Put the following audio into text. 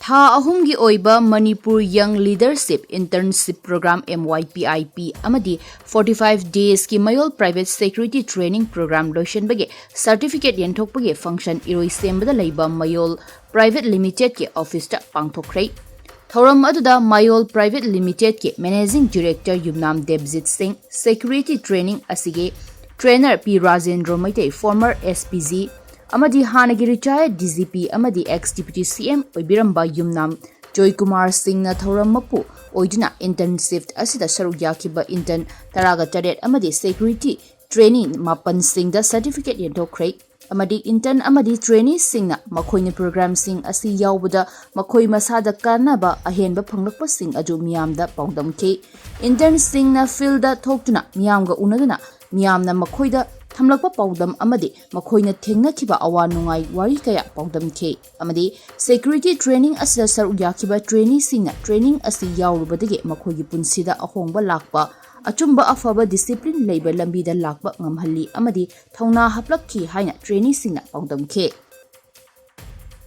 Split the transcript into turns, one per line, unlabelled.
Tha ahumgi oiba Manipur Young Leadership Internship Program MYPIP amadi 45 days ki Mayol Private Security Training Program loisanbagi certificate yenthokpagi function Iroisemba da leiba Mayol Private Limited ki office ta pangthokkhare. Thouram aduda Mayol Private Limited ki Managing Director Yumnam Gazzete Singh Security Training asige Trainer P Rajendra Maitei former SPG amadi hanagi retired DGP amadi ex Deputy CM oibiramba Yumnam Joy Kumar Singh na thouram mapu oiduna internship asida saruk yakiba intern taraga taret amadi security training mapan sing da certificate yenthokkhare amadi intern amadi trainee sing na makhoina program sing asi yawbada makhoi masada kanaba ahenba phanglakpa sing aju miyamda paudam ke intern sing na field da thoktuna miyamga unaduna miyamna makhoida thamlakpa paudam amadi makhoina thengnakiba awa nungai wari kaya paudam ke amadi security training asida saruk yakiba trainee sing na training asi yawrubadagi makhoigi punsida ahongba lakpa achumba afaba discipline leiba lambi da lakba ngamhalli amadi thauna haplakki haina trainee sing na paudam ke